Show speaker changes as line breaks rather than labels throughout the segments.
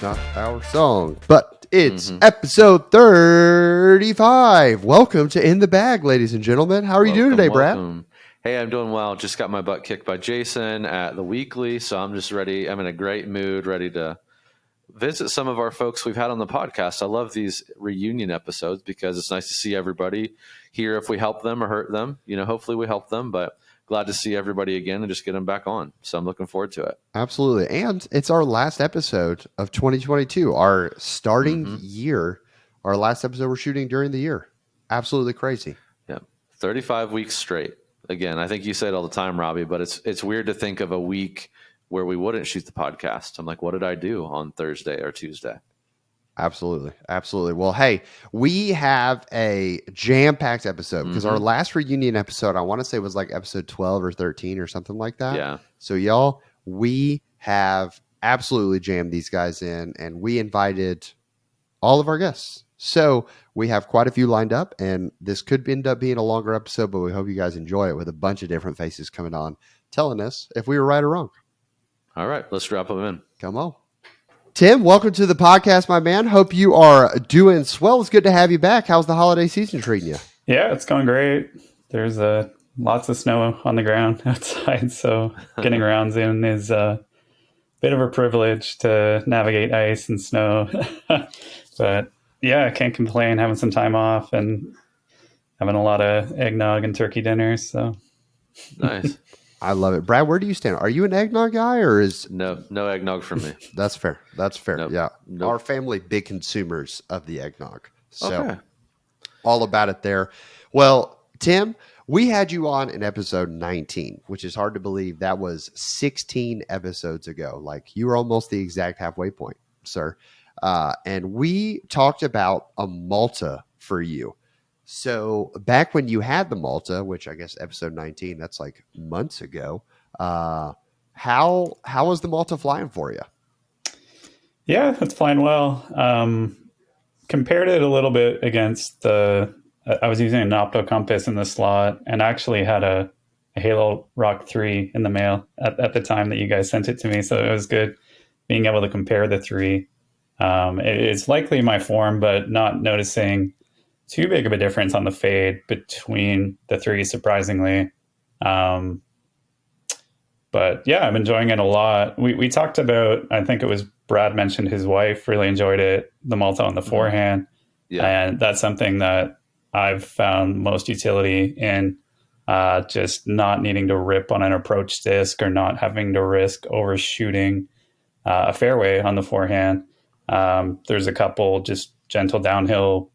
not our song, but it's episode 35. Welcome to In the Bag, ladies and gentlemen. How are you doing today, Brad?
Hey, I'm doing well. Just got my butt kicked by Jason at the weekly, so I'm just ready. I'm in a great mood, ready to visit some of our folks we've had on the podcast. I love these reunion episodes because it's nice to see everybody here. If we help them or hurt them, hopefully we help them, but glad to see everybody again and just get them back on. So I'm looking forward to it.
Absolutely. And it's our last episode of 2022, our starting year, our last episode we're shooting during the year. Absolutely crazy.
Yeah. 35 weeks straight. Again, I think you say it all the time, Robbie, but it's weird to think of a week where we wouldn't shoot the podcast. I'm like, what did I do on Thursday or Tuesday?
Absolutely. Absolutely. Well, hey, we have a jam-packed episode because our last reunion episode, I want to say was like episode 12 or 13 or something like that.
Yeah.
So y'all, we have absolutely jammed these guys in and we invited all of our guests. So we have quite a few lined up and this could end up being a longer episode, but we hope you guys enjoy it with a bunch of different faces coming on, telling us if we were right or wrong.
All right, let's drop them in.
Come on. Tim, welcome to the podcast, my man. Hope you are doing swell. It's good to have you back. How's the holiday season treating you?
Yeah, it's going great. There's lots of snow on the ground outside, so getting around in is a bit of a privilege to navigate ice and snow. But yeah, I can't complain. Having some time off and having a lot of eggnog and turkey dinners. So
nice.
I love it. Brad, where do you stand? Are you an eggnog guy or is...
No eggnog for me.
That's fair. That's fair.
Nope.
Yeah.
Nope.
Our family, big consumers of the eggnog. So all about it there. Well, Tim, we had you on in episode 19, which is hard to believe. That was 16 episodes ago. Like you were almost the exact halfway point, sir. And we talked about a Malta for you. So back when you had the Malta, which I guess episode 19, that's like months ago. How was the Malta flying for you?
Yeah, it's flying well. Compared it a little bit against I was using an opto compass in the slot and actually had a Halo Rock 3 in the mail at the time that you guys sent it to me. So it was good being able to compare the three. It's likely my form, but not noticing too big of a difference on the fade between the three, surprisingly. But yeah, I'm enjoying it a lot. We talked about, I think it was Brad mentioned his wife really enjoyed it, the Malta on the forehand. Yeah. And that's something that I've found most utility in, just not needing to rip on an approach disc or not having to risk overshooting a fairway on the forehand. There's a couple just gentle downhill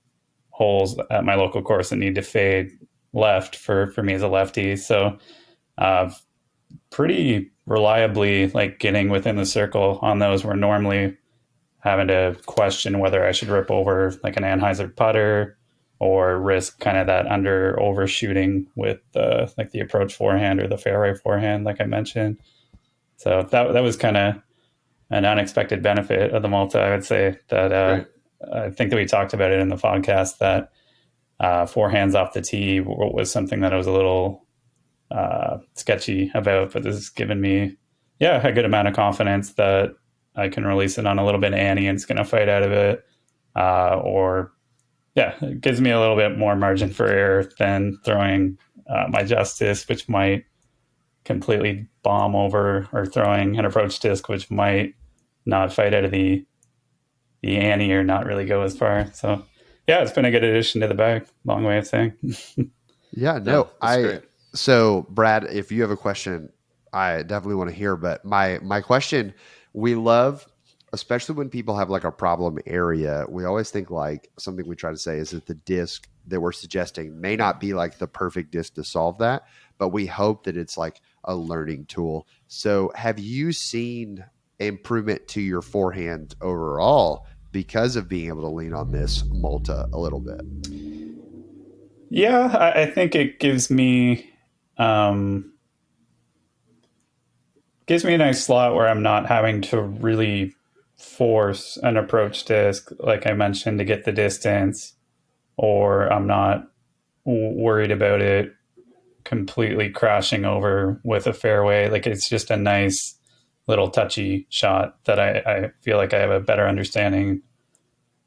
holes at my local course that need to fade left for me as a lefty. So pretty reliably like getting within the circle on those where normally having to question whether I should rip over like an Anheuser putter or risk kind of that under overshooting with like the approach forehand or the fairway forehand, like I mentioned. So that was kind of an unexpected benefit of the Malta. I would say that I think that we talked about it in the podcast that forehands off the tee was something that I was a little sketchy about, but this has given me, a good amount of confidence that I can release it on a little bit of ante and it's going to fight out of it. It gives me a little bit more margin for error than throwing my Justice, which might completely bomb over, or throwing an approach disc, which might not fight out of the ante or not really go as far. So yeah, it's been a good addition to the bag. Long way of saying.
Yeah, no, so Brad, if you have a question, I definitely want to hear, but my question, we love, especially when people have like a problem area, we always think like something we try to say is that the disc that we're suggesting may not be like the perfect disc to solve that, but we hope that it's like a learning tool. So have you seen improvement to your forehand overall because of being able to lean on this Malta a little bit?
Yeah, I think it gives me a nice slot where I'm not having to really force an approach disc, like I mentioned, to get the distance, or I'm not worried about it completely crashing over with a fairway. Like it's just a nice little touchy shot that I feel like I have a better understanding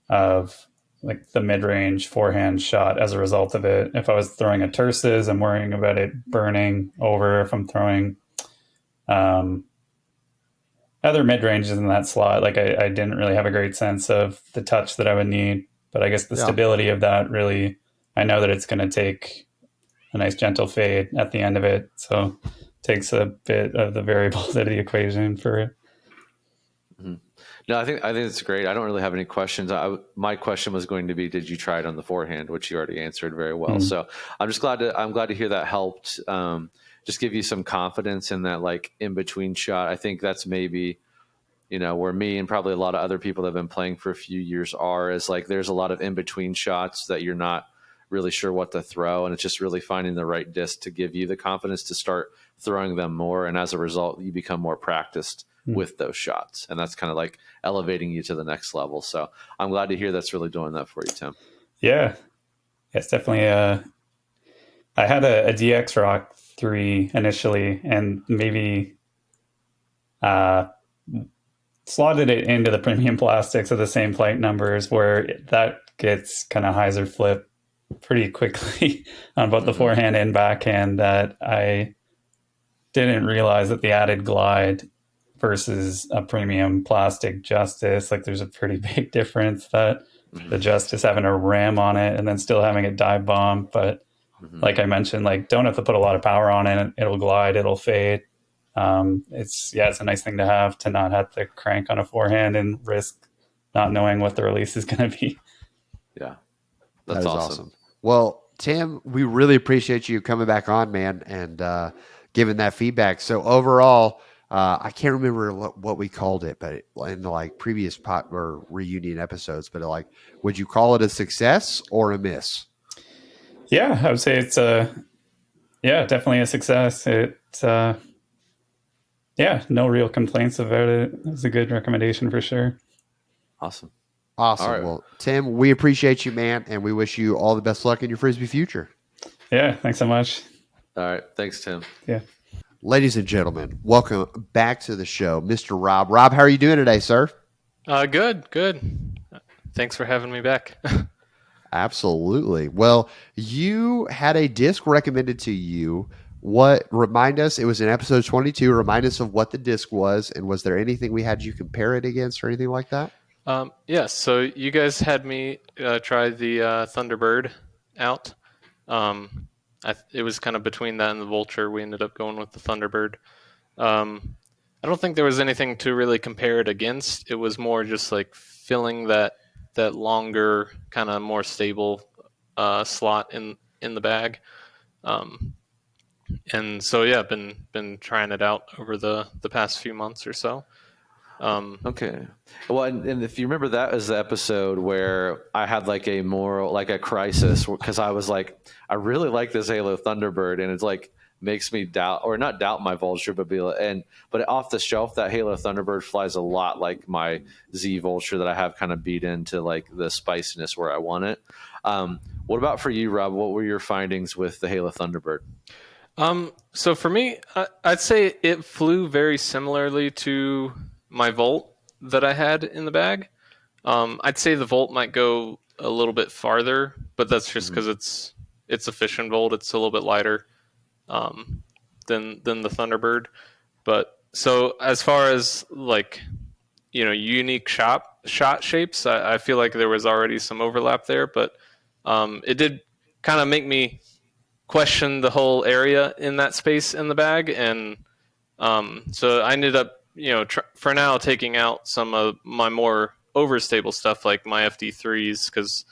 of like the mid-range forehand shot as a result of it. If I was throwing a terces, I'm worrying about it burning over. If I'm throwing other mid-ranges in that slot, like I didn't really have a great sense of the touch that I would need. But I guess the stability of that really, I know that it's going to take a nice gentle fade at the end of it. So it takes a bit of the variables out of the equation for it.
Mm-hmm. No, I think it's great. I don't really have any questions. My question was going to be, did you try it on the forehand, which you already answered very well. So I'm just glad to hear that helped. Just give you some confidence in that like in between shot. I think that's maybe, where me and probably a lot of other people that have been playing for a few years are, is like there's a lot of in between shots that you're not really sure what to throw, and it's just really finding the right disc to give you the confidence to start throwing them more, and as a result you become more practiced with those shots, and that's kind of like elevating you to the next level. So I'm glad to hear that's really doing that for you, Tim.
Yeah, it's definitely I had a DX Rock 3 initially, and maybe slotted it into the premium plastics of the same plate numbers, where that gets kind of hyzer flip pretty quickly on both the forehand and backhand, that I didn't realize that the added glide versus a premium plastic Justice, like there's a pretty big difference, that the Justice having a ram on it and then still having a dive bomb. But like I mentioned, like don't have to put a lot of power on it. It'll glide, it'll fade. It's a nice thing to have, to not have to crank on a forehand and risk not knowing what the release is going to be.
Yeah, that's awesome.
Well, Tim, we really appreciate you coming back on, man, and giving that feedback. So overall, I can't remember what we called it, but in like previous pot or reunion episodes, but like, would you call it a success or a miss?
Yeah, I would say it's definitely a success. No real complaints about it. It's a good recommendation for sure.
Awesome.
All right. Well, Tim, we appreciate you, man, and we wish you all the best luck in your Frisbee future.
Yeah, thanks so much.
All right. Thanks, Tim.
Yeah.
Ladies and gentlemen, welcome back to the show, Mr. Rob. Rob, how are you doing today, sir?
Good. Thanks for having me back.
Absolutely. Well, you had a disc recommended to you. Remind us, it was in episode 22. Remind us of what the disc was, and was there anything we had you compare it against or anything like that?
Yes. So you guys had me try the Thunderbird out. It was kind of between that and the Vulture. We ended up going with the Thunderbird. I don't think there was anything to really compare it against. It was more just like filling that longer, kind of more stable slot in the bag. And so yeah, been trying it out over the past few months or so.
Okay. Well, and if you remember, that was the episode where I had like a moral, like a crisis, because I was like, I really like this Halo Thunderbird, and it's like makes me doubt, or not doubt my Vulture, but off the shelf, that Halo Thunderbird flies a lot like my Z Vulture that I have kind of beat into like the spiciness where I want it. What about for you, Rob? What were your findings with the Halo Thunderbird?
So for me, I'd say it flew very similarly to my Volt that I had in the bag. I'd say the Volt might go a little bit farther, but that's just because it's a Fission Volt. It's a little bit lighter than the Thunderbird. But so as far as like, unique shot shapes, I feel like there was already some overlap there, but it did kind of make me question the whole area in that space in the bag. And so I ended up, for now, taking out some of my more overstable stuff, like my FD3s, because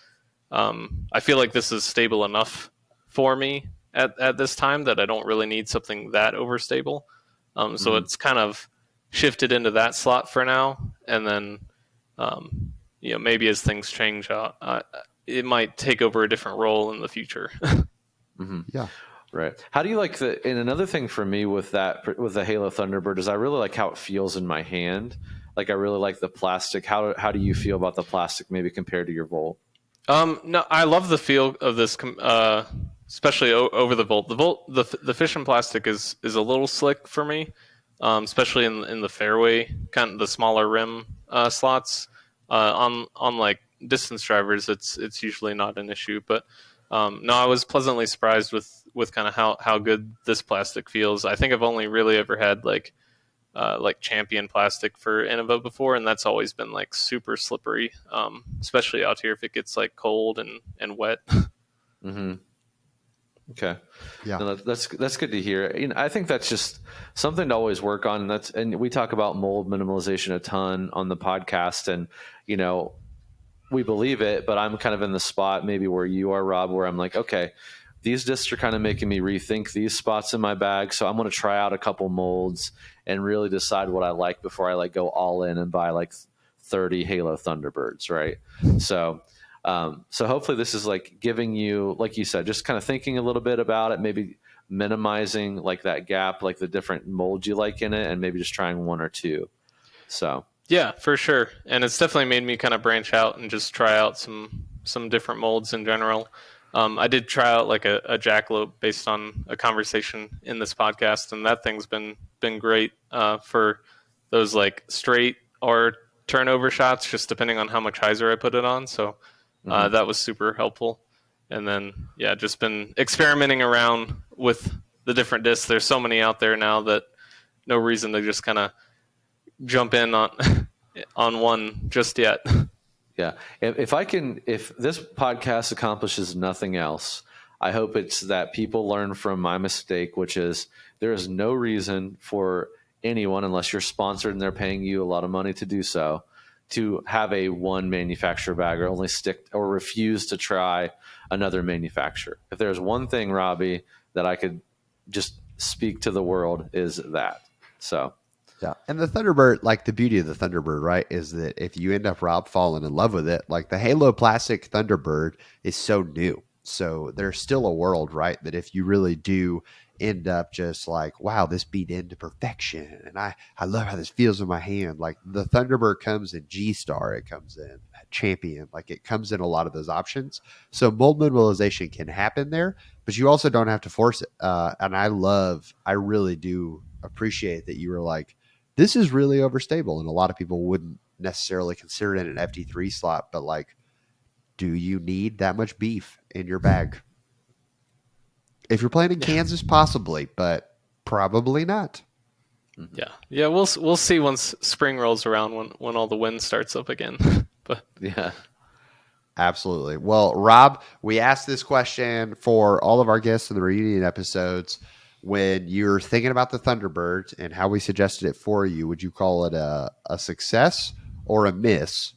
I feel like this is stable enough for me at this time that I don't really need something that overstable. So it's kind of shifted into that slot for now. And then, maybe as things change, it might take over a different role in the future.
Yeah.
Right. How do you like and another thing for me with the Halo Thunderbird is I really like how it feels in my hand. Like I really like the plastic. How do you feel about the plastic maybe compared to your Volt?
No, I love the feel of this, especially over the Volt. The Volt, the Fission plastic is a little slick for me. especially in the fairway, kind of the smaller rim slots. On like distance drivers, it's usually not an issue. But no, I was pleasantly surprised with kind of how good this plastic feels. I think I've only really ever had like champion plastic for Innova before, and that's always been like super slippery, especially out here if it gets like cold and wet.
Mm-hmm. Okay.
Yeah.
No, that's good to hear. I think that's just something to always work on. And we talk about mold minimalization a ton on the podcast, and we believe it. But I'm kind of in the spot maybe where you are, Rob, where I'm like, okay, these discs are kind of making me rethink these spots in my bag. So I'm going to try out a couple molds and really decide what I like before I go all in and buy like 30 Halo Thunderbirds, right? So hopefully this is giving you, like you said, just kind of thinking a little bit about it, maybe minimizing that gap, like the different molds you like in it, and maybe just trying one or two. So
yeah, for sure, and it's definitely made me kind of branch out and just try out some different molds in general. I did try out like a jackalope based on a conversation in this podcast, and that thing's been great for those like straight or turnover shots, just depending on how much hyzer I put it on. So that was super helpful. And then yeah, just been experimenting around with the different discs. There's so many out there now that no reason to just kind of jump in on on one just yet.
yeah, if this podcast accomplishes nothing else, I hope it's that people learn from my mistake, which is there is no reason for anyone, unless you're sponsored and they're paying you a lot of money to do so, to have a one manufacturer bag or only stick or refuse to try another manufacturer. If there's one thing, Robbie, that I could just speak to the world, is that. So
yeah. And the Thunderbird, like the beauty of the Thunderbird, right, is that if you end up, Rob, falling in love with it, like the Halo Plastic Thunderbird is so new. So there's still a world, right, that if you really do end up just like, wow, this beat into perfection. And I love how this feels in my hand. Like the Thunderbird comes in G Star, it comes in Champion, like it comes in a lot of those options. So mold minimalization can happen there, but you also don't have to force it. And I really do appreciate that you were like, this is really overstable, and a lot of people wouldn't necessarily consider it an FT3 slot, but like, do you need that much beef in your bag? If you're playing in Kansas, possibly, but probably not.
Yeah, we'll see once spring rolls around when all the wind starts up again. But
yeah.
Absolutely. Well, Rob, we asked this question for all of our guests in the reunion episodes. When you're thinking about the Thunderbird and how we suggested it for you, would you call it a success or a miss?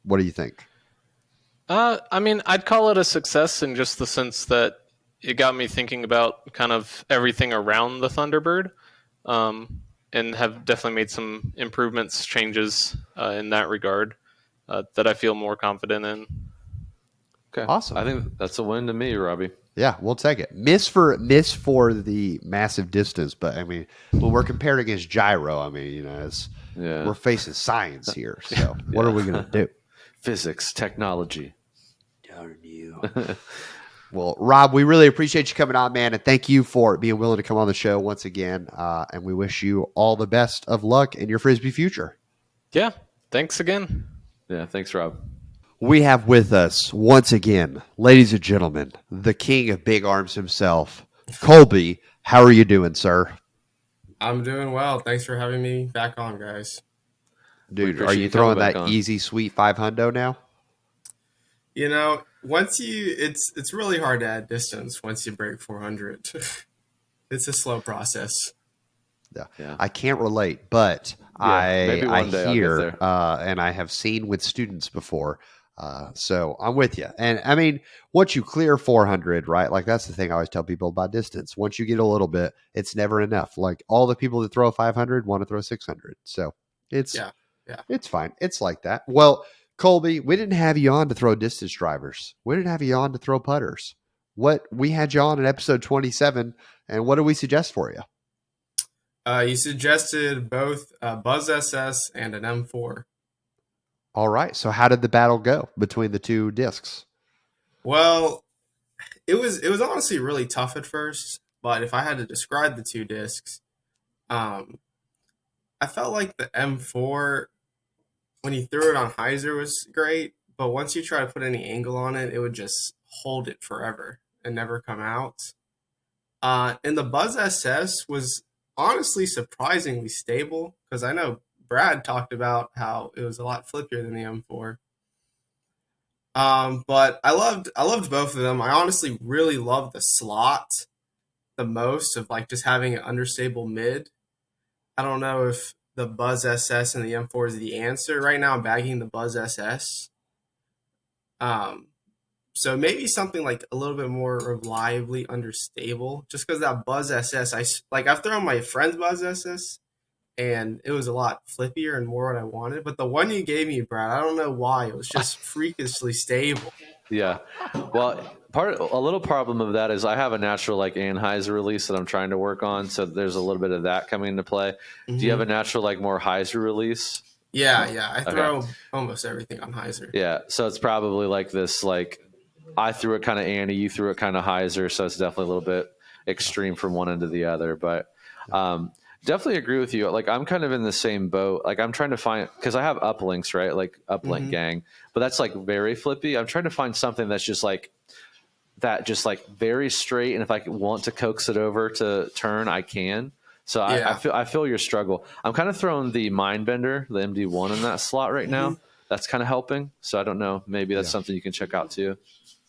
What do you think?
I mean, I'd call it a success in just the sense that it got me thinking about kind of everything around the Thunderbird, and have definitely made some improvements, changes in that regard that I feel more confident in.
Okay.
Awesome.
I think that's a win to me, Robbie.
Yeah, we'll take it. Miss for the massive distance, but I mean, when we're compared against gyro, I mean, we're facing science here. So what are we going to do?
Physics, technology.
Darn you. Well, Rob, we really appreciate you coming on, man, and thank you for being willing to come on the show once again. And we wish you all the best of luck in your Frisbee future.
Yeah, thanks again.
Yeah, thanks, Rob.
We have with us, once again, ladies and gentlemen, the king of big arms himself, Colby. How are you doing, sir?
I'm doing well. Thanks for having me back on, guys.
Dude, are you throwing that easy, sweet 500 now?
It's really hard to add distance once you break 400. It's a slow process.
Yeah. I can't relate, but I hear, and I have seen with students before. So I'm with you. And I mean, once you clear 400, right? Like that's the thing I always tell people about distance. Once you get a little bit, it's never enough. Like all the people that throw 500 want to throw 600. So it's fine. It's like that. Well, Colby, we didn't have you on to throw distance drivers. We didn't have you on to throw putters. We had you on in episode 27, and what did we suggest for you?
You suggested both Buzz SS and an M4.
All right. So how did the battle go between the two discs?
Well, it was honestly really tough at first, but if I had to describe the two discs, I felt like the M4 when you threw it on hyzer was great, but once you try to put any angle on it, it would just hold it forever and never come out. And the Buzz SS was honestly surprisingly stable because I know Brad talked about how it was a lot flippier than the M4. But I loved both of them. I honestly really loved the slot the most of like just having an understable mid. I don't know if the Buzz SS and the M4 is the answer. Right now, I'm bagging the Buzz SS. So maybe something like a little bit more reliably understable, just because that Buzz SS, I've thrown my friend's Buzz SS, and it was a lot flippier and more what I wanted. But the one you gave me, Brad, I don't know why it was just freakishly stable.
Yeah, well, a little problem of that is I have a natural like Anheuser release that I'm trying to work on, so there's a little bit of that coming into play. Mm-hmm. Do you have a natural like more Heiser release?
Yeah, I throw almost everything on Heiser.
Yeah, so it's probably like this like I threw it kind of Annie, you threw it kind of Heiser, so it's definitely a little bit extreme from one end to the other, but definitely agree with you. Like I'm kind of in the same boat. Like I'm trying to find, because I have uplinks, right? Like uplink gang, but that's like very flippy. I'm trying to find something that's just like very straight. And if I want to coax it over to turn, I can. So I feel your struggle. I'm kind of throwing the Mindbender, the MD1 in that slot right now. That's kind of helping. So I don't know. Maybe that's something you can check out too.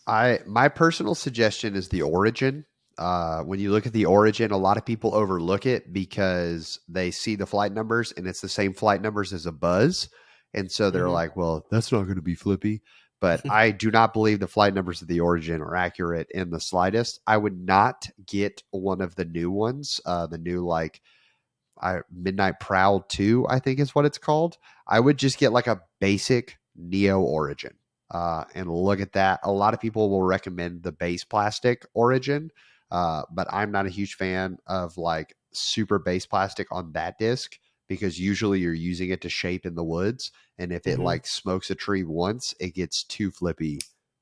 My personal suggestion is the Origin. When you look at the Origin, a lot of people overlook it because they see the flight numbers and it's the same flight numbers as a Buzz. And so they're like, well, that's not going to be flippy. But I do not believe the flight numbers of the Origin are accurate in the slightest. I would not get one of the new ones, the new Midnight Prowl 2, I think is what it's called. I would just get like a basic Neo Origin. And look at that. A lot of people will recommend the base plastic Origin, but I'm not a huge fan of like super base plastic on that disc because usually you're using it to shape in the woods. And if it like smokes a tree once, it gets too flippy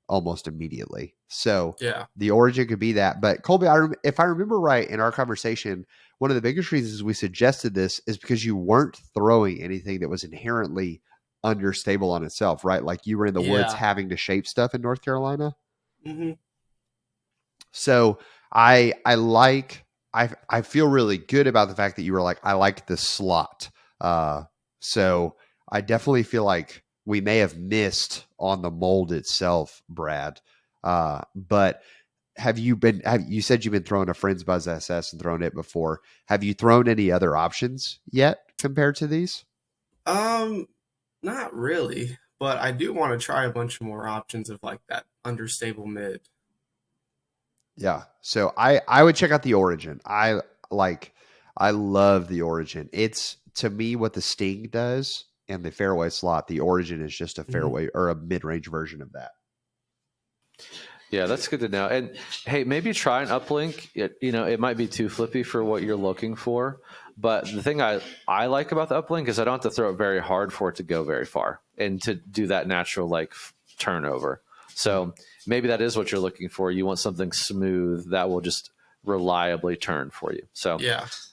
almost immediately. So the Origin could be that. But Colby, if I remember right in our conversation, one of the biggest reasons we suggested this is because you weren't throwing anything that was inherently understable on itself, right? Like you were in the woods having to shape stuff in North Carolina. So I feel really good about the fact that you were like, I like the slot. So I definitely feel like we may have missed on the mold itself, Brad. But you said you've been throwing a friend's Buzz SS and thrown it before. Have you thrown any other options yet compared to these?
Not really, but I do want to try a bunch more options of like that understable mid.
Yeah. So I would check out the Origin. I love the Origin. It's to me what the Sting does and the fairway slot. The Origin is just a fairway or a mid-range version of that.
Yeah, that's good to know. And hey, maybe try an uplink. It might be too flippy for what you're looking for. But the thing I like about the uplink is I don't have to throw it very hard for it to go very far and to do that natural like turnover. So maybe that is what you're looking for. You want something smooth that will just reliably turn for you. So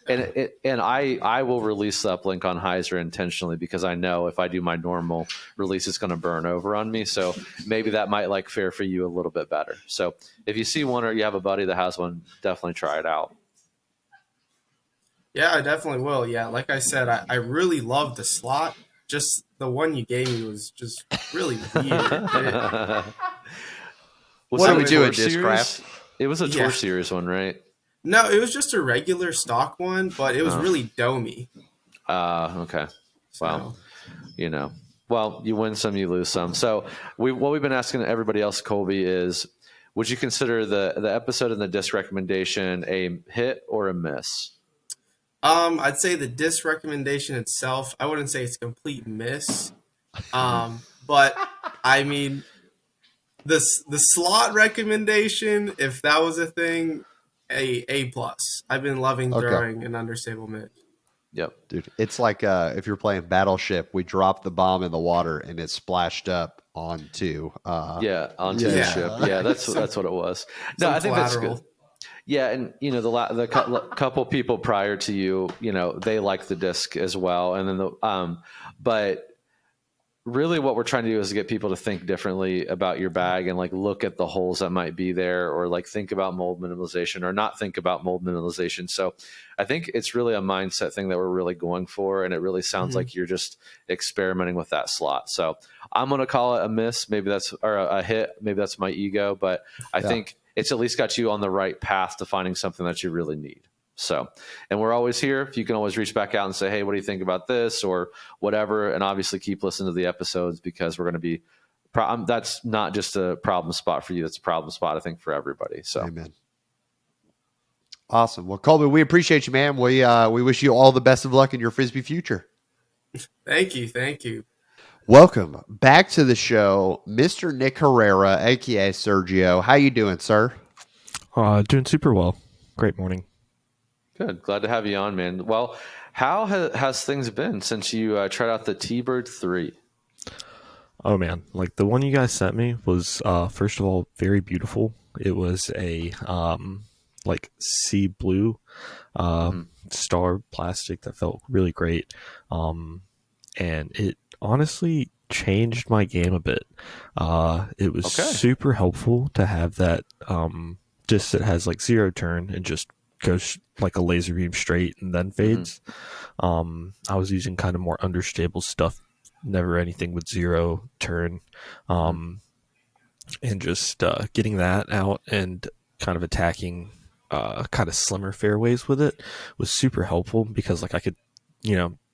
and I will release the uplink on Heiser intentionally because I know if I do my normal release, it's going to burn over on me. So maybe that might like fare for you a little bit better. So if you see one or you have a buddy that has one, definitely try it out.
Yeah, I definitely will. Yeah, like I said, I really love the slot. Just the one you gave me was just really weird.
What are we doing, Discraft?
It was a Tour Series one, right?
No, it was just a regular stock one, but it was really domey.
Okay.
So.
Well, you win some, you lose some. So what we've been asking everybody else, Colby, is would you consider the episode and the disc recommendation a hit or a miss?
I'd say the disc recommendation itself, I wouldn't say it's a complete miss. But I mean, the slot recommendation, if that was a thing, A plus. I've been loving throwing an understable mid.
Yep,
dude. It's like if you're playing Battleship, we dropped the bomb in the water and it splashed up onto
the ship. Yeah, that's what it was. No, I think that's good. Yeah, and couple people prior to you, they like the disc as well, and then but really what we're trying to do is get people to think differently about your bag and like look at the holes that might be there, or like think about mold minimalization or not think about mold minimalization. So I think it's really a mindset thing that we're really going for, and it really sounds like you're just experimenting with that slot. So I'm going to call it a miss, maybe that's, or a hit, maybe that's my ego, but I think it's at least got you on the right path to finding something that you really need. So, and we're always here. You can always reach back out and say, hey, what do you think about this or whatever? And obviously keep listening to the episodes, because we're going to be, that's not just a problem spot for you. That's a problem spot, I think, for everybody. So,
amen. Awesome. Well, Colby, we appreciate you, man. We wish you all the best of luck in your Frisbee future.
Thank you. Thank you.
Welcome back to the show, Mr. Nick Herrera, aka Sergio. How you doing, sir?
Doing super well. Great morning.
Good. Glad to have you on, man. Well, how has things been since you tried out the T-Bird 3?
Oh, man. Like, the one you guys sent me was, first of all, very beautiful. It was a, like, sea blue star plastic that felt really great. And it honestly changed my game a bit. It was super helpful to have that disc that has, like, zero turn and just goes like a laser beam straight and then fades. I was using kind of more understable stuff, never anything with zero turn, and just getting that out and kind of attacking kind of slimmer fairways with it was super helpful, because like I could,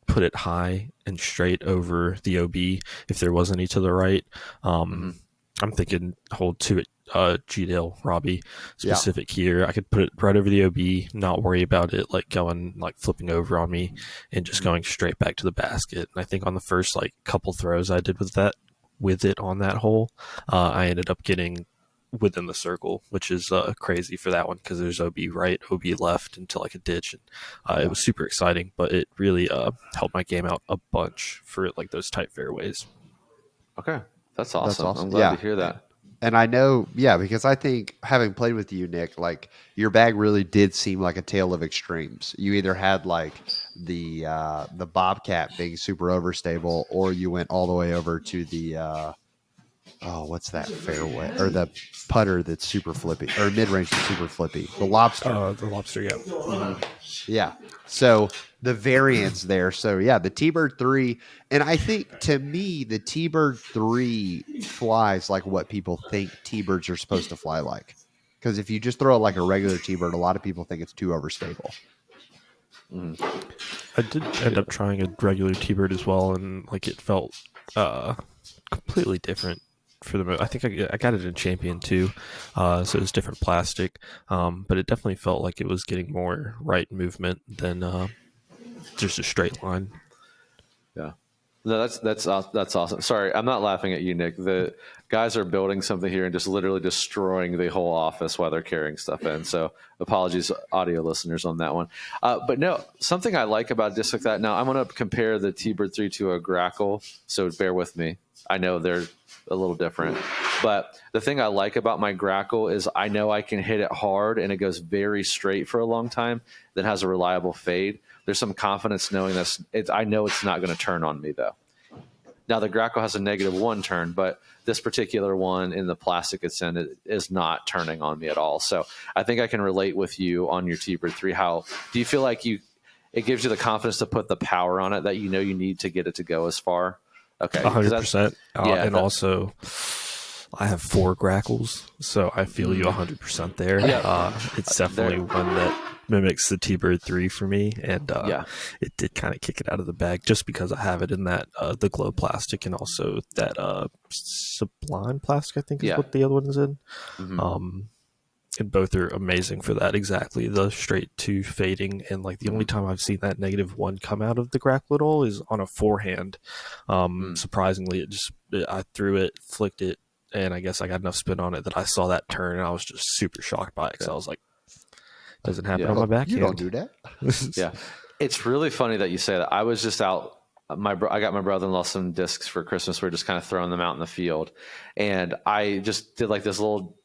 put it high and straight over the OB if there was any to the right. I'm thinking hold to it, G-Dale Robbie specific here. I could put it right over the OB, not worry about it like going like flipping over on me, and just going straight back to the basket. And I think on the first like couple throws I did with it on that hole, I ended up getting within the circle, which is crazy for that one, because there's OB right, OB left into like a ditch, and it was super exciting, but it really helped my game out a bunch for like those tight fairways.
Okay, that's awesome. I'm glad to hear that.
And I know, because I think having played with you, Nick, like your bag really did seem like a tale of extremes. You either had like the Bobcat being super overstable, or you went all the way over to the what's that fairway, or the putter that's super flippy, or mid range that's super flippy, the lobster.
The lobster, yeah.
Yeah. So the variance there. So the T-Bird 3. And I think to me, the T-Bird 3 flies like what people think T-Birds are supposed to fly like. Because if you just throw it like a regular T-Bird, a lot of people think it's too overstable.
I did end up trying a regular T-Bird as well, and like it felt completely different. For the, I think I got it in Champion too, so it was different plastic, but it definitely felt like it was getting more right movement than just a straight line.
Yeah, no, that's awesome. Sorry, I'm not laughing at you, Nick. The guys are building something here and just literally destroying the whole office while they're carrying stuff in. So apologies, audio listeners, on that one. But no, something I like about a disc like that. Now I'm going to compare the T-Bird 3 to a Grackle, so bear with me. I know they're a little different, but the thing I like about my Grackle is I know I can hit it hard and it goes very straight for a long time, then has a reliable fade. There's some confidence knowing this. I know it's not going to turn on me though. Now the Grackle has a -1 turn, but this particular one in the plastic it's in, it is not turning on me at all. So I think I can relate with you on your T-Bird 3. How do you feel like it gives you the confidence to put the power on it that you know you need to get it to go as far? Okay,
100%. And also, I have 4 Grackles, so I feel you 100% there. It's definitely one that mimics the T-Bird 3 for me, and it did kind of kick it out of the bag just because I have it in that the glow plastic, and also that sublime plastic, I think is what the other one is in. And both are amazing for that, exactly. The straight to fading, and like the only time I've seen that -1 come out of the Grackle at all is on a forehand. Surprisingly, I threw it, flicked it, and I guess I got enough spin on it that I saw that turn, and I was just super shocked by it, because I was like, doesn't happen on my backhand.
You don't do that.
Yeah. It's really funny that you say that. I was just out. I got my brother-in-law some discs for Christmas. We were just kind of throwing them out in the field, and I just did like this little,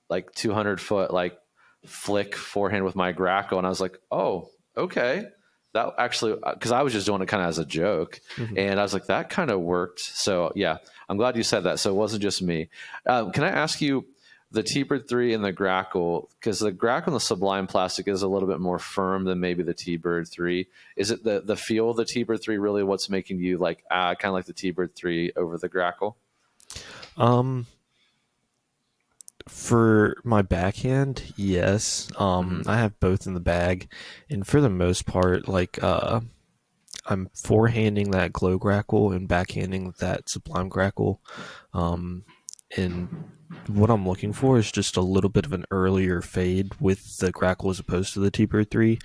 like 200-foot, like flick forehand with my Graco, and I was like, oh, okay. That actually, because I was just doing it kind of as a joke, and I was like, that kind of worked. So yeah, I'm glad you said that. So it wasn't just me. Can I ask you, the T-Bird 3 and the Grackle, because the Grackle and the Sublime plastic is a little bit more firm than maybe the T-Bird 3. Is it the feel of the T-Bird 3 really what's making you like kind of like the T-Bird 3 over the Grackle?
For my backhand, yes. I have both in the bag, and for the most part, like I'm forehanding that Glow Grackle and backhanding that Sublime Grackle. And what I'm looking for is just a little bit of an earlier fade with the Grackle as opposed to the T-Bird 3.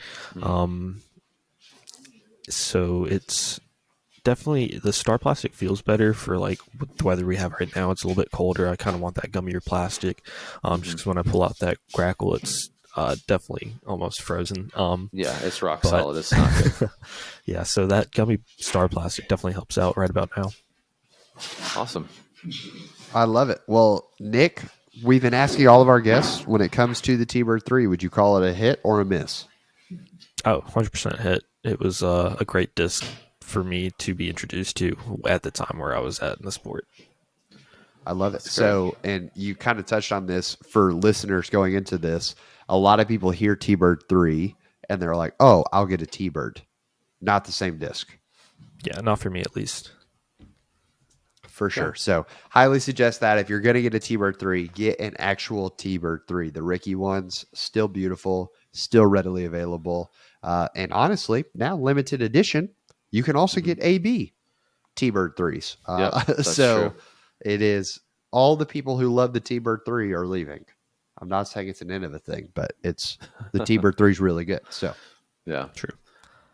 So it's definitely, the Star Plastic feels better for like the weather we have right now. It's a little bit colder. I kind of want that gummier plastic. Just because when I pull out that Grackle, it's definitely almost frozen.
Yeah, it's rock solid. It's not good.
Yeah, so that gummy Star Plastic definitely helps out right about now.
Awesome.
I love it. Well, Nick, we've been asking all of our guests, when it comes to the T-Bird 3, would you call it a hit or a miss?
Oh, 100% hit. It was a great disc for me to be introduced to at the time where I was at in the sport.
I love it. So, and you kind of touched on this for listeners going into this. A lot of people hear T-Bird 3 and they're like, oh, I'll get a T-Bird. Not the same disc.
Yeah, not for me at least.
For sure. So highly suggest that if you're going to get a T-Bird 3, get an actual T-Bird 3. The Ricky ones, still beautiful, still readily available. And honestly, now limited edition, you can also get AB T-Bird 3s. So
true.
it is, all the people who love the T-Bird 3 are leaving. I'm not saying it's an end of a thing, but it's the T-Bird 3 is really good. So
yeah,
true.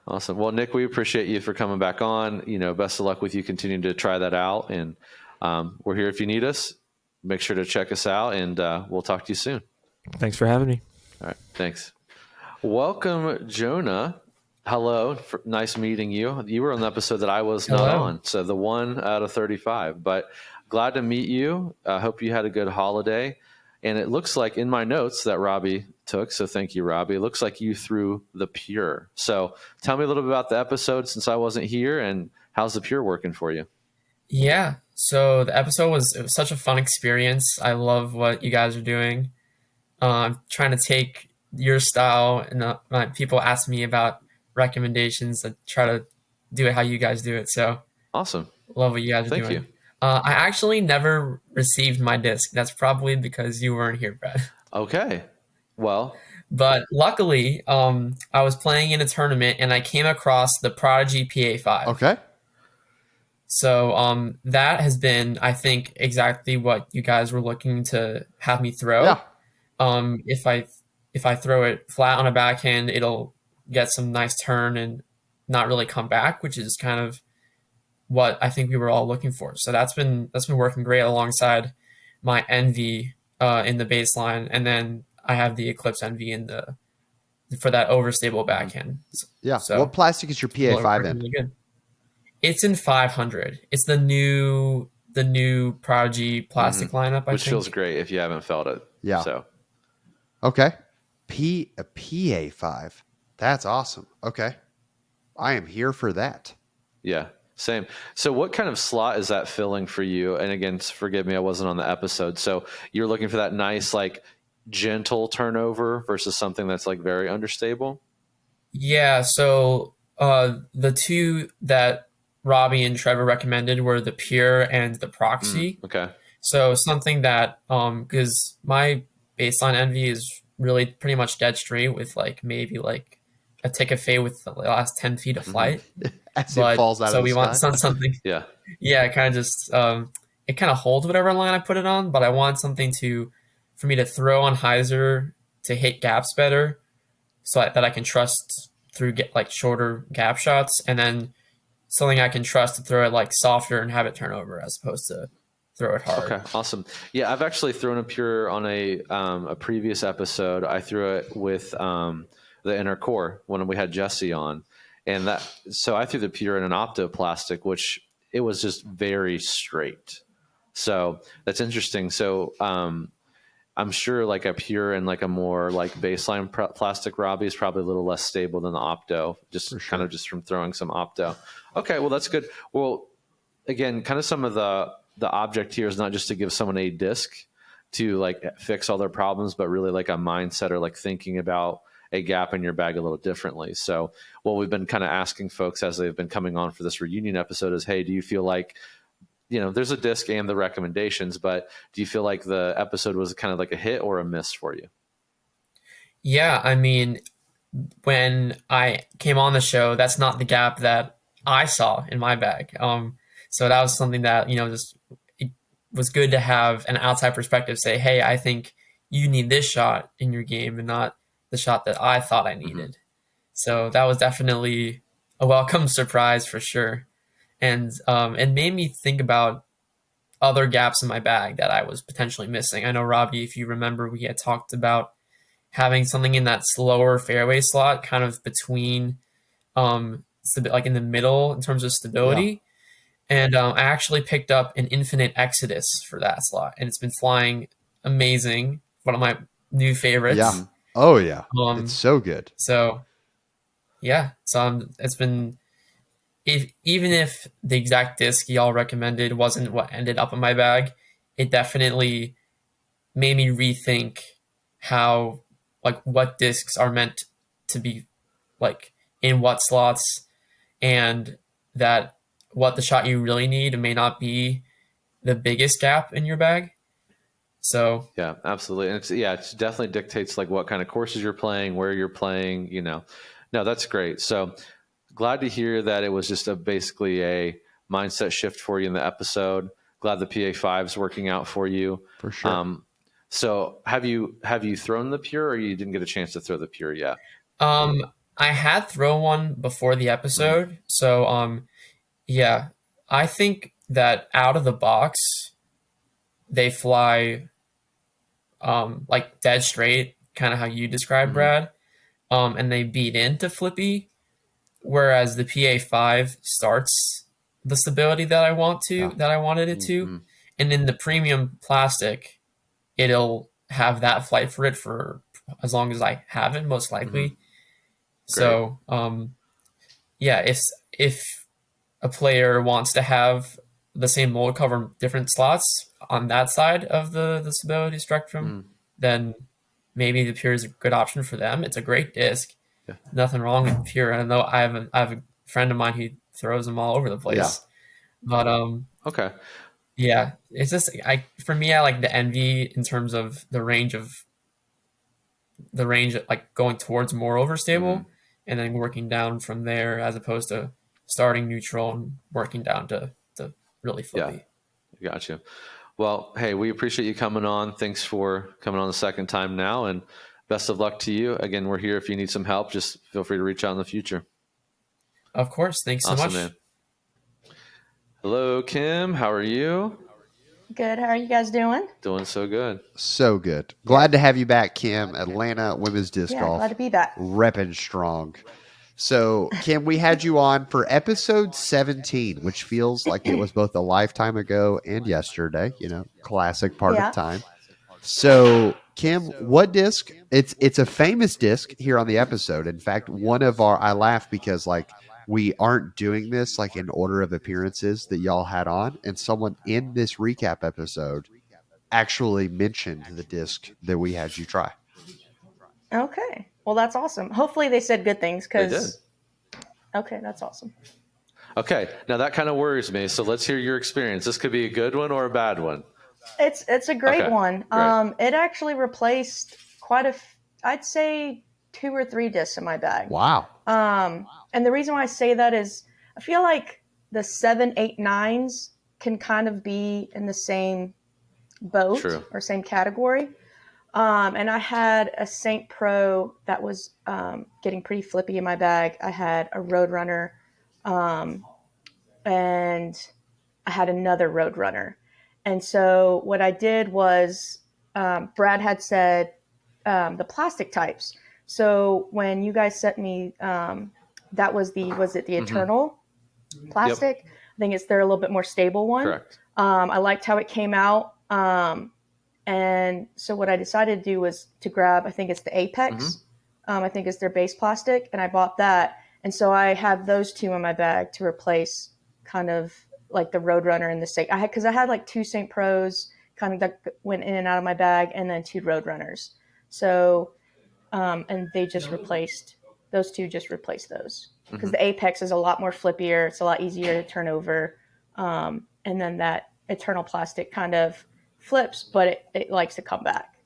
Awesome. Well, Nick, we appreciate you for coming back on. Best of luck with you continuing to try that out. And we're here if you need us. Make sure to check us out, and we'll talk to you soon.
Thanks for having me.
All right. Thanks. Welcome, Jonah. Hello. Nice meeting you. You were on the episode that I was not on. So the 1 out of 35. But glad to meet you. I hope you had a good holiday. And it looks like in my notes that Robbie took, so thank you, Robbie. It looks like you threw the Pure. So tell me a little bit about the episode since I wasn't here, and how's the Pure working for you?
Yeah, so the episode was such a fun experience. I love what you guys are doing. I'm trying to take your style, and people ask me about recommendations. I try to do it how you guys do it. So
awesome.
Love what you guys are doing.
Thank you.
I actually never received my disc. That's probably because you weren't here, Brad.
Okay. Well,
but luckily, I was playing in a tournament and I came across the Prodigy PA5.
Okay.
So that has been, I think, exactly what you guys were looking to have me throw.
Yeah.
If I throw it flat on a backhand, it'll get some nice turn and not really come back, which is kind of what I think we were all looking for. So that's been working great alongside my Envy in the baseline, and then I have the Eclipse Envy for that overstable backhand.
Yeah.
So
what plastic is your PA5 in?
really good. It's in 500. It's the new Prodigy plastic lineup,
which feels great if you haven't felt it.
Yeah.
So
okay, a PA5. That's awesome. Okay, I am here for that.
Yeah. Same. So what kind of slot is that filling for you? And again, forgive me, I wasn't on the episode. So you're looking for that nice, like gentle turnover versus something that's like very understable? Yeah.
So the two that Robbie and Trevor recommended were the Pure and the Proxy.
Okay.
So something that, because my baseline Envy is really pretty much dead straight with like maybe like a tick of fade with the last 10 feet of flight.
As it falls out
so
of the
we want
sky.
something.
Yeah.
Yeah, it kind of just it kind of holds whatever line I put it on, but I want something for me to throw on hyzer to hit gaps better, so that I can trust through like shorter gap shots, and then something I can trust to throw it like softer and have it turn over as opposed to throw it hard.
Okay, awesome. Yeah, I've actually thrown a Pure on a previous episode. I threw it with the inner core when we had Jesse on. And so I threw the Pure in an optoplastic, which it was just very straight. So that's interesting. So I'm sure like a pure and like a more like baseline plastic Robbie is probably a little less stable than the Opto, just
For sure.
kind of just from throwing some Opto. Okay, well, that's good. Well, again, kind of some of the object here is not just to give someone a disc to like fix all their problems, but really like a mindset or like thinking about a gap in your bag a little differently. So what we've been kind of asking folks as they've been coming on for this reunion episode is, hey, do you feel like, you know, there's a disc and the recommendations, but do you feel like the episode was kind of like a hit or a miss for you?
Yeah, I mean, when I came on the show, that's not the gap that I saw in my bag. So that was something that, you know, just it was good to have an outside perspective say, hey, I think you need this shot in your game and not the shot that I thought I needed. So that was definitely a welcome surprise for sure. And it made me think about other gaps in my bag that I was potentially missing. I know, Robbie, if you remember, we had talked about having something in that slower fairway slot, kind of between, like in the middle in terms of stability. And I actually picked up an Infinite Exodus for that slot, and it's been flying amazing. One of my new favorites.
Yeah. Oh yeah. It's so good.
So yeah. So it's been, even if the exact disc y'all recommended wasn't what ended up in my bag, it definitely made me rethink how, like, what discs are meant to be like in what slots, and that what the shot you really need may not be the biggest gap in your bag. So
yeah, absolutely. And it definitely dictates like what kind of courses you're playing, where you're playing, you know. No, that's great. So glad to hear that it was just basically a mindset shift for you in the episode. Glad the PA5 is working out for you.
For sure.
So have you thrown the Pure, or you didn't get a chance to throw the Pure yet?
I had thrown one before the episode. So yeah, I think that out of the box they fly like dead straight, kind of how you described, Brad. And they beat into flippy, whereas the PA5 starts the stability that I wanted it to. And in the premium plastic, it'll have that flight for it for as long as I have it, most likely. So yeah, if a player wants to have the same mold cover different slots on that side of the stability spectrum, then maybe the Pure is a good option for them. It's a great disc.
Yeah.
Nothing wrong with Pure. I know I have a friend of mine who throws them all over the place.
Yeah.
But
okay.
Yeah, it's just for me, I like the Envy in terms of the range like going towards more overstable and then working down from there, as opposed to starting neutral and working down to really flippy.
Yeah, gotcha. Well, hey, we appreciate you coming on. Thanks for coming on the second time now, and best of luck to you. Again, we're here if you need some help. Just feel free to reach out in the future.
Of course. Thanks so much.
Man. Hello, Kim. How are you?
Good. How are you guys doing?
Doing so good.
So good. Glad to have you back, Kim. Atlanta Women's Disc Golf.
Glad to be back.
Repping strong. So, Kim, we had you on for episode 17, which feels like it was both a lifetime ago and yesterday, you know, classic part of time. So, Kim, what disc? It's a famous disc here on the episode. In fact, I laugh because like we aren't doing this like in order of appearances that y'all had on, and someone in this recap episode actually mentioned the disc that we had you try.
Okay. Well, that's awesome. Hopefully they said good things,
They did.
because okay, that's awesome.
Okay, now that kind of worries me. So let's hear your experience. This could be a good one or a bad one.
It's a great one.
Great.
It actually replaced I'd say 2 or 3 discs in my bag.
Wow.
And the reason why I say that is I feel like the 7, 8, 9s can kind of be in the same boat or same category. And I had a Saint Pro that was getting pretty flippy in my bag. I had a Roadrunner, and I had another Roadrunner. And so what I did was Brad had said the plastic types. So when you guys sent me, that was the Eternal plastic? Yep. I think they're a little bit more stable one.
Correct.
I liked how it came out. And so what I decided to do was to grab, I think it's the Apex. I think it's their base plastic, and I bought that. And so I have those two in my bag to replace kind of like the Roadrunner and the St. Because I had like two St. Pros kind of that went in and out of my bag, and then two Roadrunners. So, and they just replaced those two. Just replaced those because the Apex is a lot more flippier. It's a lot easier to turn over, and then that Eternal plastic kind of flips, but it likes to come back.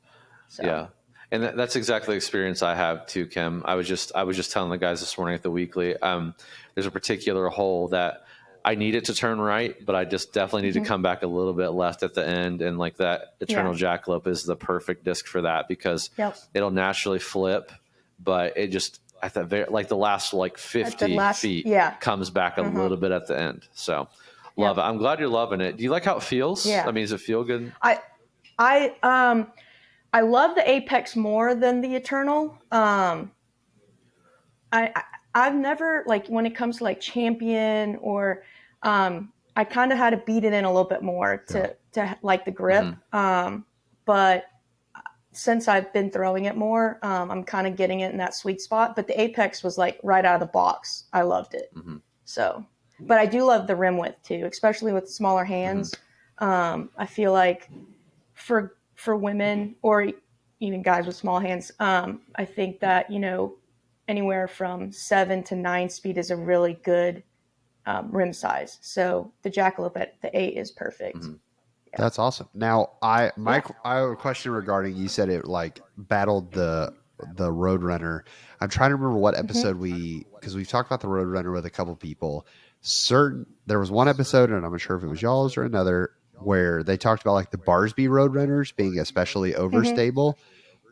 So.
Yeah. And that's exactly the experience I have too, Kim. I was just telling the guys this morning at the weekly, there's a particular hole that I need it to turn right, but I just definitely need to come back a little bit left at the end. And like that Eternal Jackalope is the perfect disc for that because it'll naturally flip, but it just, at the like the last like 50 feet comes back a little bit at the end. So love it. I'm glad you're loving it. Do you like how it feels?
Yeah.
I mean, does it feel good?
I love the Apex more than the Eternal. I've never, like, when it comes to like Champion or I kind of had to beat it in a little bit more to like the grip. But since I've been throwing it more, I'm kind of getting it in that sweet spot. But the Apex was like right out of the box. I loved it. So, but I do love the rim width too, especially with smaller hands. I feel like for women or even guys with small hands, I think that, you know, anywhere from 7 to 9 speed is a really good rim size. So the Jackalope at the 8 is perfect.
That's awesome. Now, I have a question regarding, you said it like battled the Roadrunner. I'm trying to remember what episode because we've talked about the Roadrunner with a couple people. There was one episode, and I'm not sure if it was y'all's or another, where they talked about like the Barsby Roadrunners being especially overstable.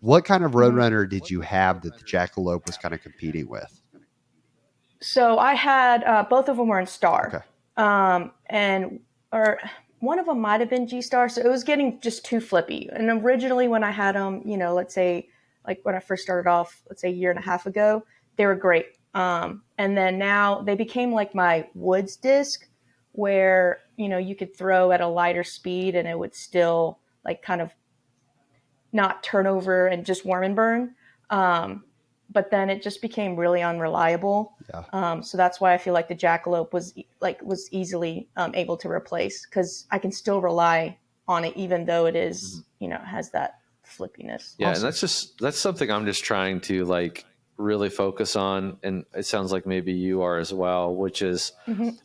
What kind of Roadrunner did you have that the Jackalope was kind of competing with?
So I had both of them were in Star,
Okay.
or one of them might have been G Star. So it was getting just too flippy. And originally when I had them, you know, let's say like when I first started off, let's say a year and a half ago, they were great. And then now they became like my Woods disc, where, you know, you could throw at a lighter speed and it would still like kind of not turn over and just warm and burn. But then it just became really unreliable.
Yeah.
So that's why I feel like the Jackalope was easily able to replace, because I can still rely on it, even though it is, you know, has that flippiness.
Yeah.
Awesome.
And that's something I'm just trying to like really focus on. And it sounds like maybe you are as well, which is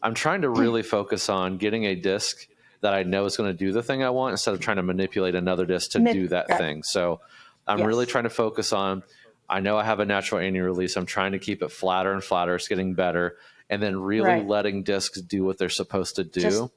I'm trying to really focus on getting a disc that I know is going to do the thing I want instead of trying to manipulate another disc to do that thing. So I'm really trying to focus on, I know I have a natural annual release. I'm trying to keep it flatter and flatter. It's getting better. And then really letting discs do what they're supposed to do.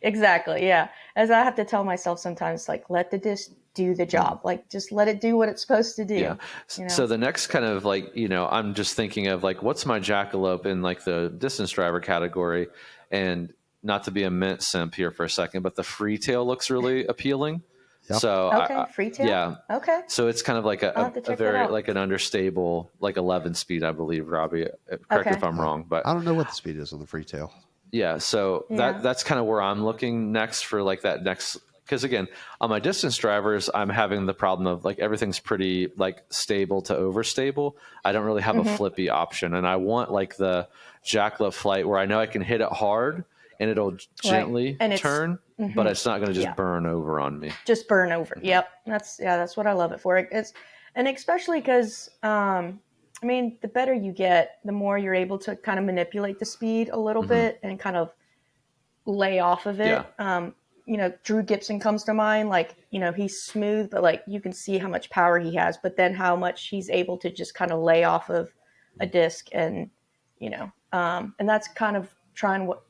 Exactly. Yeah. As I have to tell myself sometimes, like, let the disc do the job. Like, just let it do what it's supposed to do.
Yeah.
You know?
So the next kind of like, you know, I'm just thinking of like, what's my Jackalope in like the distance driver category? And not to be a mint simp here for a second, but the freetail looks really appealing.
Yep.
So
freetail.
Yeah.
Okay.
So it's kind of like a very like an understable, like 11 speed, I believe, Robbie. Correct me if I'm wrong, but
I don't know what the speed is on the freetail.
Yeah. So that's kind of where I'm looking next for like that next, because again, on my distance drivers, I'm having the problem of like everything's pretty like stable to overstable. I don't really have a flippy option, and I want like the Jackalope flight where I know I can hit it hard and it'll gently turn, but it's not going to just burn over on me.
Just burn over. Yep. That's what I love it for. And especially because, I mean, the better you get, the more you're able to kind of manipulate the speed a little bit and kind of lay off of it. You know, Drew Gibson comes to mind. Like, you know, he's smooth, but like you can see how much power he has, but then how much he's able to just kind of lay off of a disc, and, you know, and that's kind of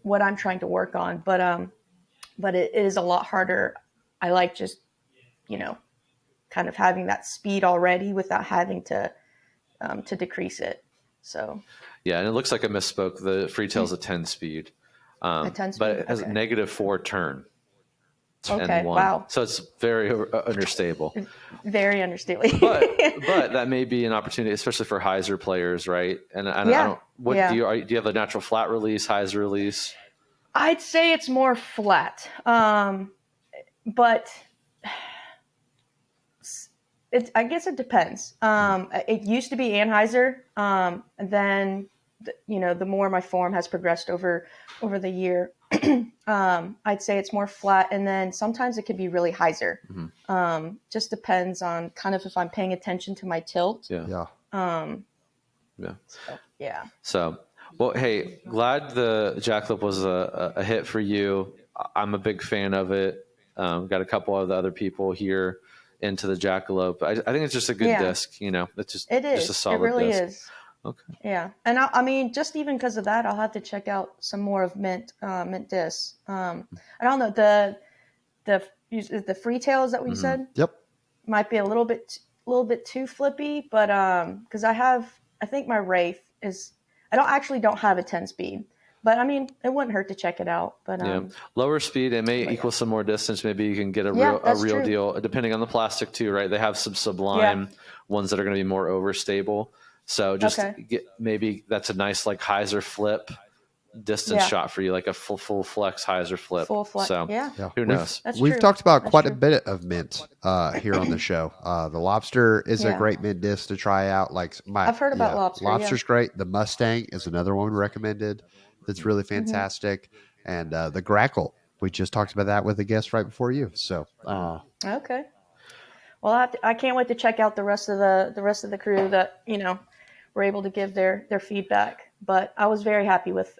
what I'm trying to work on. But it is a lot harder. I like just, you know, kind of having that speed already without having to decrease it. So
yeah, and it looks like I misspoke. The freetail's a 10 speed,
a 10 speed,
but it has a -4 turn.
Okay,
and 1.
wow.
So it's very understable.
Very understable.
but that may be an opportunity, especially for hyzer players, right? And I don't. Do you have a natural flat release, hyzer release?
I'd say it's more flat. but I guess it depends. It used to be Anheuser, and then the more my form has progressed over the year, I'd say it's more flat, and then sometimes it could be really Heiser. Just depends on kind of if I'm paying attention to my tilt.
Yeah.
So, well, hey, glad the Jackalope was a hit for you. I'm a big fan of it. Got a couple of the other people here into the Jackalope. I think it's just a good disc. It's just just a solid.
It really
disc.
is. Okay. Yeah, and I mean, just even because of that, I'll have to check out some more of Mint discs. I don't know the free tail, is that what you said?
Yep.
Might be a little bit too flippy, but because I think my Wraith is, I don't have a 10-speed, but I mean, it wouldn't hurt to check it out. But
lower speed, it may equal some more distance. Maybe you can get a real deal, depending on the plastic too, right? They have some Sublime ones that are going to be more overstable. So just maybe that's a nice like Heiser flip distance shot for you, like a full flex Heiser flip.
Full flex.
So who knows?
We've talked about quite a bit of Mint here on the show. The Lobster is a great Mint disc to try out. I've
heard about Lobster.
Lobster's great. The Mustang is another one recommended. That's really fantastic. And the Grackle, we just talked about that with a guest right before you. So
okay. Well, I can't wait to check out the rest of the crew that were able to give their feedback. But I was very happy with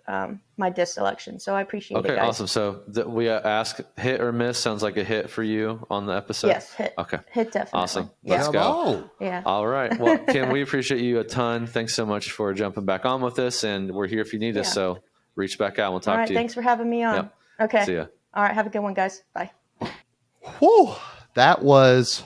my disc selection, so I appreciate it, guys.
Okay, awesome. So we ask hit or miss. Sounds like a hit for you on the episode.
Yes, hit.
Okay,
hit definitely.
Awesome. Let's go.
Yeah.
All right. Well, Kim, we appreciate you a ton. Thanks so much for jumping back on with us, and we're here if you need us. So reach back out. We'll talk to you.
Thanks for having me on.
Yep.
Okay.
See ya.
All right. Have a good one, guys. Bye.
Whew, that was,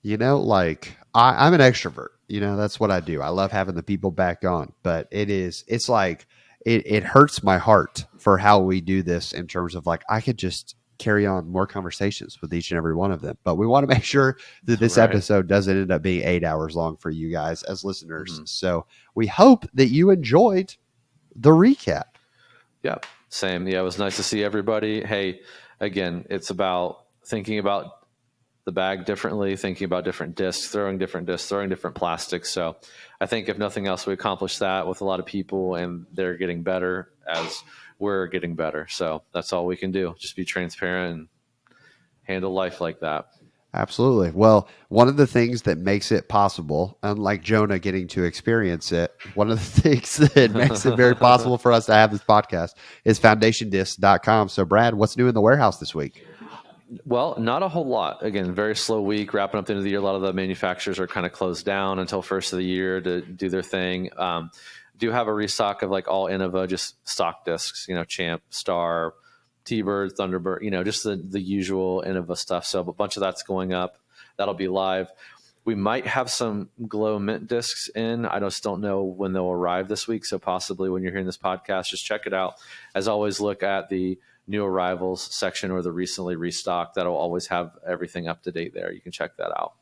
I'm an extrovert. That's what I do. I love having the people back on, but it's like, it hurts my heart for how we do this in terms of I could just carry on more conversations with each and every one of them, but we want to make sure that this episode doesn't end up being 8 hours long for you guys as listeners. So we hope that you enjoyed the recap.
Yeah, same. Yeah, it was nice to see everybody. Hey, again, it's about thinking about the bag differently, thinking about different discs, throwing different plastics. So I think if nothing else, we accomplished that with a lot of people, and they're getting better as we're getting better. So that's all we can do. Just be transparent and handle life like that.
Absolutely. Well, one of the things that makes it possible, unlike Jonah getting to experience it, one of the things that makes it very possible for us to have this podcast is foundationdisc.com. So Brad, what's new in the warehouse this week?
Well, not a whole lot. Again, very slow week, wrapping up the end of the year. A lot of the manufacturers are kind of closed down until first of the year to do their thing. Do have a restock of all Innova, just stock discs, Champ, Star, T-Bird, Thunderbird, just the usual Innova stuff. So a bunch of that's going up. That'll be live. We might have some Glow Mint discs in. I just don't know when they'll arrive this week. So possibly when you're hearing this podcast, just check it out. As always, look at the new arrivals section or the recently restocked. That'll always have everything up to date there. You can check that out.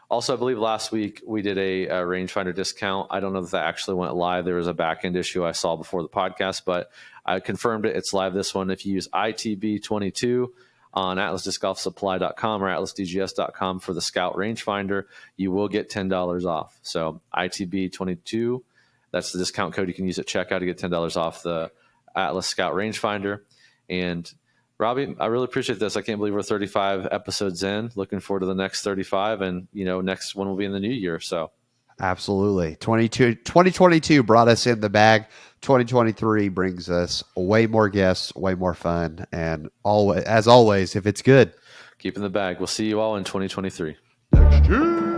Also, I believe last week we did a rangefinder discount. I don't know if that actually went live. There was a back-end issue I saw before the podcast, but I confirmed it. It's live this one. If you use ITB22 on atlasdiscgolfsupply.com or atlasdgs.com for the Scout rangefinder, you will get $10 off. So ITB22, that's the discount code you can use at checkout to get $10 off the Atlas Scout rangefinder. And Robbie, I really appreciate this. I can't believe we're 35 episodes in. Looking forward to the next 35, and next one will be in the new year. So
absolutely. 2022 brought us in the bag. 2023 brings us way more guests, way more fun, and as always, if it's good,
keep in the bag. We'll see you all in 2023.
Next year.